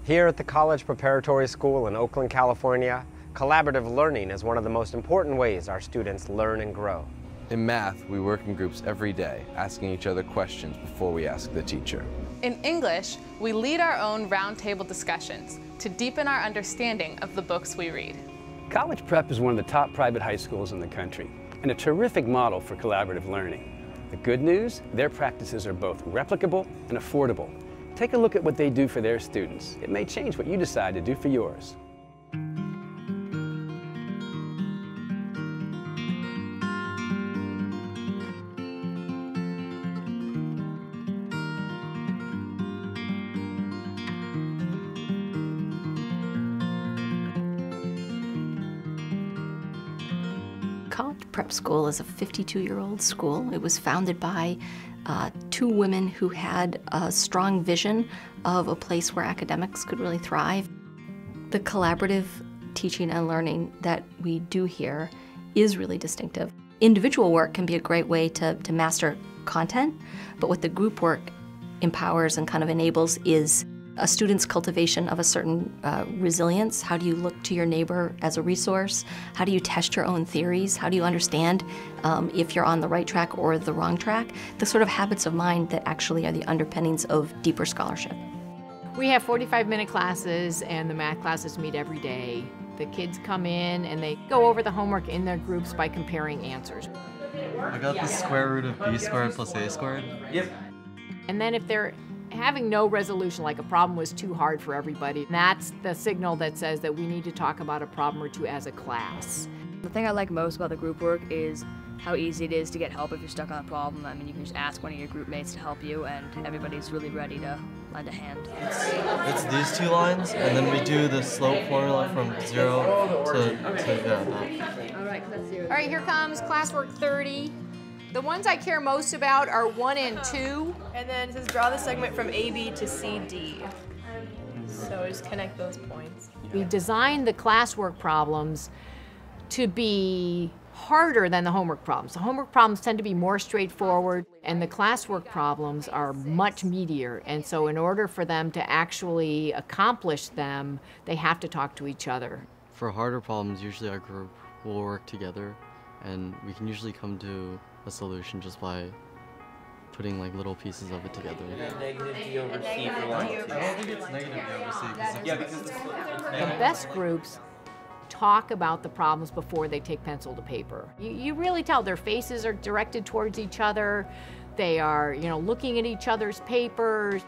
Here at the College Preparatory School in Oakland, California, collaborative learning is one of the most important ways our students learn and grow. In math, we work in groups every day, asking each other questions before we ask the teacher. In English, we lead our own roundtable discussions to deepen our understanding of the books we read. College Prep is one of the top private high schools in the country and a terrific model for collaborative learning. The good news, their practices are both replicable and affordable. Take a look at what they do for their students. It may change what you decide to do for yours. College Prep School is a 52-year-old school. It was founded by two women who had a strong vision of a place where academics could really thrive. The collaborative teaching and learning that we do here is really distinctive. Individual work can be a great way to master content, but what the group work empowers and kind of enables is a student's cultivation of a certain resilience. How do you look to your neighbor as a resource? How do you test your own theories? How do you understand if you're on the right track or the wrong track? The sort of habits of mind that actually are the underpinnings of deeper scholarship. We have 45-minute classes, and the math classes meet every day. The kids come in and they go over the homework in their groups by comparing answers. I got the square root of b squared plus a squared. Yep. And then if they're having no resolution, like a problem was too hard for everybody, that's the signal that says that we need to talk about a problem or two as a class. The thing I like most about the group work is how easy it is to get help if you're stuck on a problem. I mean, you can just ask one of your group mates to help you, and everybody's really ready to lend a hand. It's these two lines, and then we do the slope formula from 0 to that. All right, here comes classwork 30. The ones I care most about are 1 and 2. And then it says draw the segment from AB to CD. So just connect those points. We designed the classwork problems to be harder than the homework problems. The homework problems tend to be more straightforward, and the classwork problems are much meatier. And so in order for them to actually accomplish them, they have to talk to each other. For harder problems, usually our group will work together, and we can usually come to a solution just by putting like little pieces of it together. Negative d over c for line 2. I don't think it's negative d over c. Yeah, because it's The best groups talk about the problems before they take pencil to paper. You really tell their faces are directed towards each other. They are, looking at each other's papers.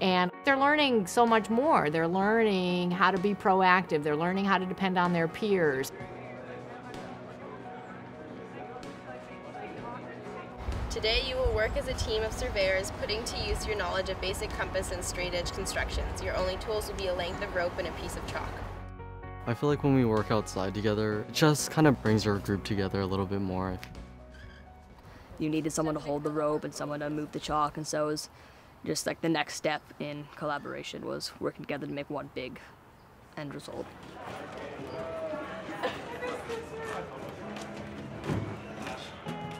And they're learning so much more. They're learning how to be proactive. They're learning how to depend on their peers. Today you will work as a team of surveyors, putting to use your knowledge of basic compass and straight edge constructions. Your only tools will be a length of rope and a piece of chalk. I feel like when we work outside together, it just kind of brings our group together a little bit more. You needed someone to hold the rope and someone to move the chalk, and so it was just like the next step in collaboration was working together to make one big end result.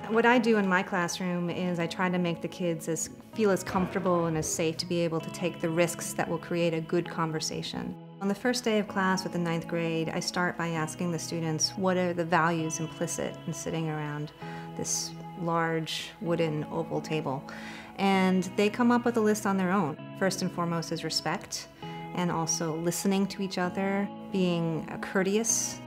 What I do in my classroom is I try to make the kids feel as comfortable and as safe to be able to take the risks that will create a good conversation. On the first day of class with the 9th grade, I start by asking the students what are the values implicit in sitting around this large wooden oval table. And they come up with a list on their own. First and foremost is respect, and also listening to each other, being courteous,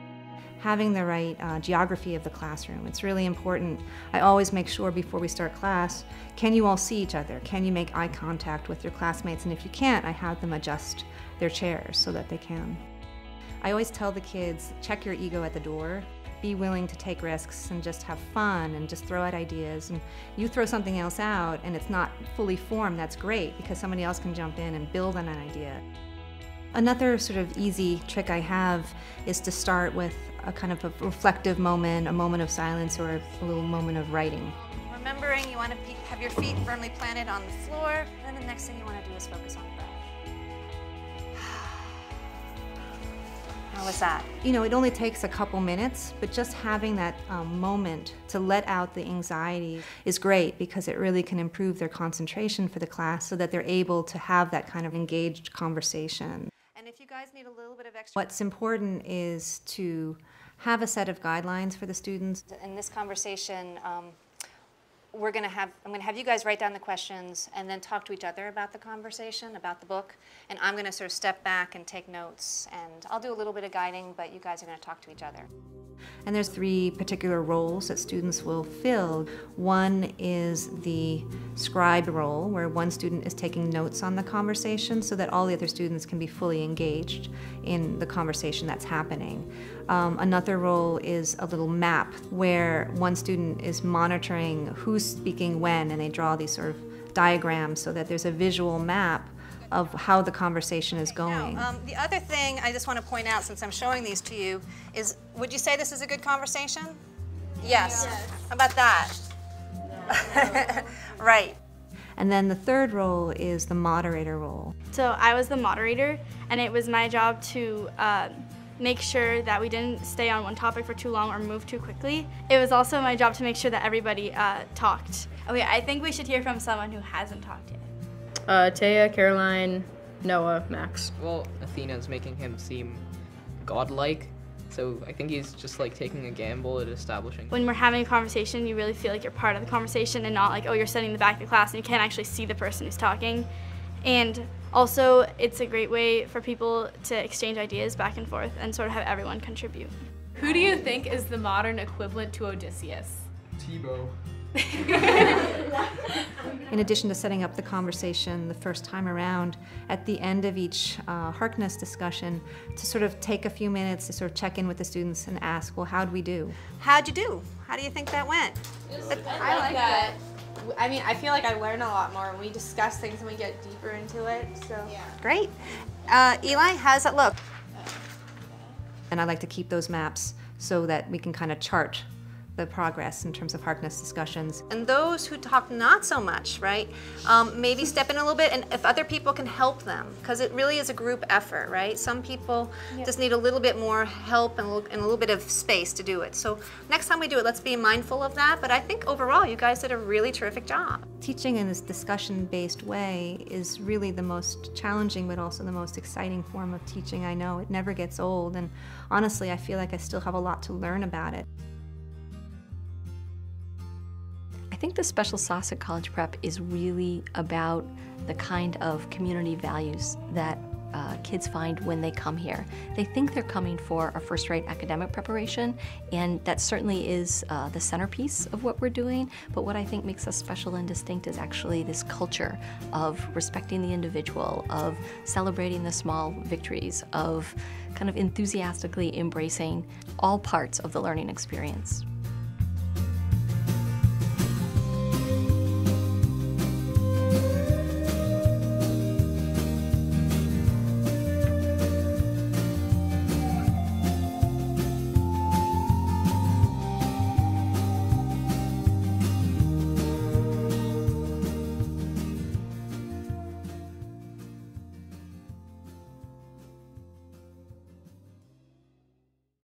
having the right geography of the classroom. It's really important. I always make sure before we start class, can you all see each other? Can you make eye contact with your classmates? And if you can't, I have them adjust their chairs so that they can. I always tell the kids, check your ego at the door. Be willing to take risks and just have fun and just throw out ideas. And you throw something else out and it's not fully formed, that's great because somebody else can jump in and build on an idea. Another sort of easy trick I have is to start with a kind of a reflective moment, a moment of silence, or a little moment of writing. Remembering you want to have your feet firmly planted on the floor, and then the next thing you want to do is focus on the breath. How was that? It only takes a couple minutes, but just having that moment to let out the anxiety is great because it really can improve their concentration for the class so that they're able to have that kind of engaged conversation. guys need a little bit of extra. What's important is to have a set of guidelines for the students. In this conversation, I'm going to have you guys write down the questions and then talk to each other about the conversation, about the book. And I'm going to sort of step back and take notes. And I'll do a little bit of guiding, but you guys are going to talk to each other. And there's 3 particular roles that students will fill. One is the scribe role, where one student is taking notes on the conversation so that all the other students can be fully engaged in the conversation that's happening. Another role is a little map, where one student is monitoring who's speaking when, and they draw these sort of diagrams so that there's a visual map of how the conversation is going. Now, the other thing I just want to point out, since I'm showing these to you, is would you say this is a good conversation? Yes. How about that? Right. And then the third role is the moderator role. So I was the moderator, and it was my job to make sure that we didn't stay on one topic for too long or move too quickly. It was also my job to make sure that everybody talked. Okay, I think we should hear from someone who hasn't talked yet. Taya, Caroline, Noah, Max. Well, Athena's making him seem godlike, so I think he's just like taking a gamble at establishing. When we're having a conversation, you really feel like you're part of the conversation and not like, oh, you're sitting in the back of the class and you can't actually see the person who's talking. And also, it's a great way for people to exchange ideas back and forth and sort of have everyone contribute. Who do you think is the modern equivalent to Odysseus? Tebow. In addition to setting up the conversation the first time around, at the end of each Harkness discussion, to sort of take a few minutes to sort of check in with the students and ask, well, how'd we do? How'd you do? How do you think that went? I like that. I mean, I feel like I learn a lot more when we discuss things and we get deeper into it, so. Yeah. Great. Eli, how does that look? And I like to keep those maps so that we can kind of chart the progress in terms of Harkness discussions. And those who talk not so much, right, maybe step in a little bit, and if other people can help them, because it really is a group effort, right? Some people just need a little bit more help and a little bit of space to do it. So next time we do it, let's be mindful of that, but I think overall you guys did a really terrific job. Teaching in this discussion-based way is really the most challenging but also the most exciting form of teaching I know. It never gets old, and honestly I feel like I still have a lot to learn about it. I think the special sauce at College Prep is really about the kind of community values that kids find when they come here. They think they're coming for a first-rate academic preparation, and that certainly is the centerpiece of what we're doing, but what I think makes us special and distinct is actually this culture of respecting the individual, of celebrating the small victories, of kind of enthusiastically embracing all parts of the learning experience.